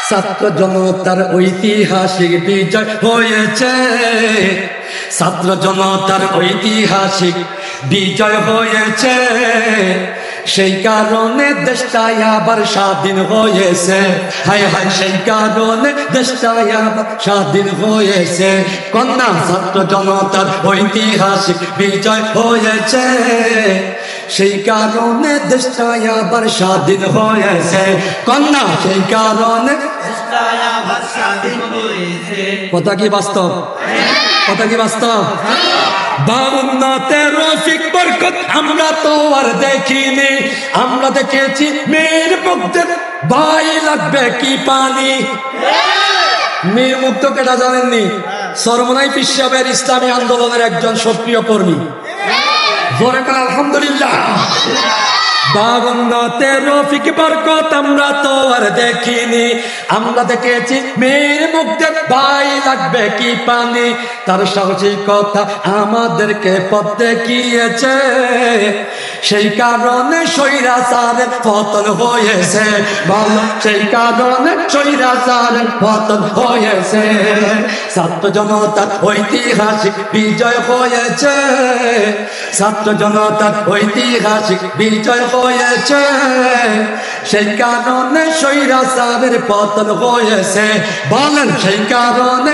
ছাত্র জনতার ঐতিহাসিক বিজয় হয়েছে, ছাত্র জনতার ঐতিহাসিক বিজয় হয়েছে, সেই কারণে দেশটাই আবার স্বাধীন হয়েছে। হায় হায়, সেই কারণে দেশটাই আবার স্বাধীন হয়েছে। কন্যা ছাত্র জনতার ঐতিহাসিক বিজয় হয়েছে, সেই কারণে দেশটাই আবার স্বাধীন হয়েছে। কন্যা সেই কারণে দেশটাই আবার স্বাধীন হয়েছে। কথা কি বাস্তব? কথা কি বাস্তব? 52 রফিক বরকত আমরা তো আর দেখিনি, আমরা দেখেছি মীর মুগ্ধের ভাই লাগবে কি পানি। মীর মুগ্ধ কেটা জানেননি? সরমনাই পীর সাহেবের ইসলামী আন্দোলনের একজন সক্রিয় কর্মী। জোরে বলেন আলহামদুলিল্লাহ। 52 রফিক বরকত আমরা তো আর দেখিনি, আমরা দেখেছি মীর মুগ্ধের ভাই লাগবে কি পানি। তার সাহসিকতা আমাদেরকে পথ দেখিয়েছে, সেই কারণে স্বৈরাচারের পতন হয়েছে। ভালো, সেই কারণে স্বৈরাচারের পতন হয়েছে। ছাত্র জনতার ঐতিহাসিক বিজয় হয়েছে, ছাত্র জনতার ঐতিহাসিক বিজয় হয়েছে, সেই কারণে স্বৈরাচারের পতন হয়েছে। বলেন সেই কারণে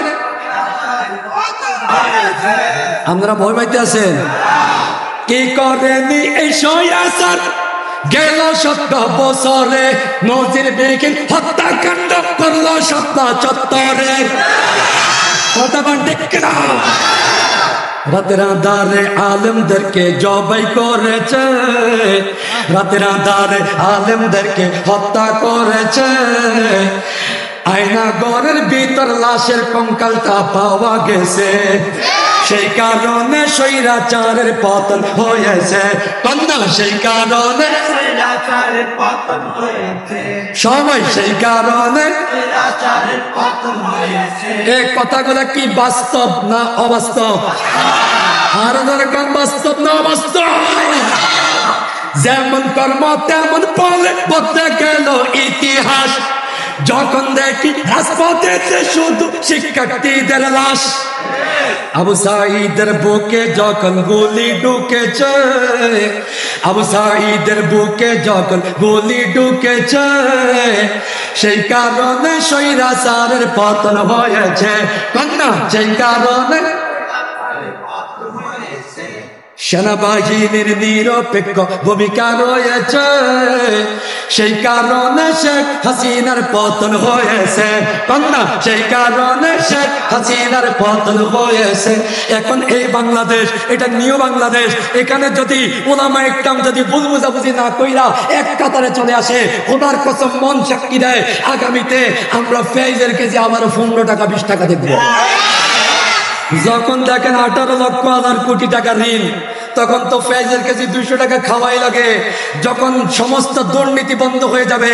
আমরা ভয় পাইতে আছেন? কি করেনি এই স্বৈরাচার গেল 17 বছরে, নজির বিহীন হত্যাকাণ্ড করলো শাপলা চত্বরে। কথা বল ঠিক কিনা? রাতের আঁধারে আলেমদেরকে জবাই করেছে, রাতের আঁধারে আলেমদেরকে হত্যা করেছে। আয়না ঘরের ভিতর লাশের কঙ্কালটা পাওয়া গেছে, সেই কারণে স্বৈরাচারের পতন হয়েছে। কন্যা সেই কারণে স্বৈরাচারের পতন হয়েছে, সবাই সেই কারণে স্বৈরাচারের পতন হয়েছে। এই কথাগুলো কি বাস্তব না অবাস্তব? আর কোন বাস্তব না অবাস্তব? যেমন কর্ম তেমন ফলে বদলে গেল ইতিহাস, যখন দেখি রাজপথে শুধু শিক্ষার্থীদের লাশ। আবু সাঈদের বুকে যখন গুলি ঢুকেছে, আবু সাঈদের বুকে যখন গুলি ঢুকেছে, সেই কারণে স্বৈরাচারের পতন হয়েছে। কন্যা সেই কারণে সেনাবাহিনীর নিরপেক্ষ ভূমিকা রয়েছে, সেই কারণে শেখ হাসিনার পতন হয়েছে। কন্যা সেই কারণে শেখ হাসিনার পতন হয়েছে। এখন এই বাংলাদেশ, এটা নিউ বাংলাদেশ, এখানে যদি ওলামা একদম যদি ভুল বুঝাবুঝি না কইরা এক কাতারে চলে আসে, খোদার কসম মন সাক্ষী দেয়, আগামীতে আমরা পেঁয়াজের কেজি আবার 15 টাকা 20 টাকা দেখবো। যখন দেখেন 18 লক্ষ হাজার কোটি টাকা ঋণ, তখন তো পেঁয়াজের কেজি 200 টাকা খাওয়াই লাগে। যখন সমস্ত দুর্নীতি বন্ধ হয়ে যাবে,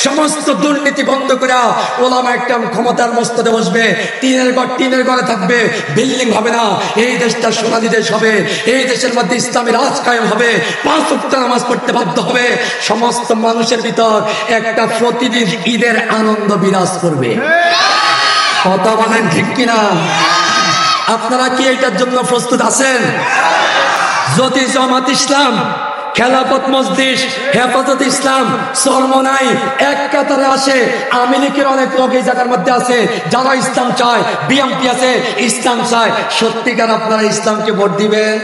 সমস্ত দুর্নীতি বন্ধ করে ওলামা একদম ক্ষমতার মস্তদে বসবে, টিনের ঘরে থাকবে, বিল্ডিং হবে না, এই দেশটা সোনালী দেশ হবে, এই দেশের মধ্যে ইসলামী রাজ কায়েম হবে, 5 ওয়াক্ত নামাজ পড়তে বাধ্য হবে, সমস্ত মানুষের ভিতর একটা প্রতিদিন ঈদের আনন্দ বিরাজ করবে। কথা বলেন ঠিক কিনা? আপনারা কি এটার জন্য প্রস্তুত আছেন? যদি জামাত ইসলাম, খেলাফত মজলিস, হেফাজত ইসলাম, চরমনাই এক কাতারে আসে, আওয়ামী লীগের অনেক লোক এই জায়গার মধ্যে আছে যারা ইসলাম চায়, বিএনপি আছে ইসলাম চায়, সত্যিকার আপনারা ইসলামকে ভোট দিবেন?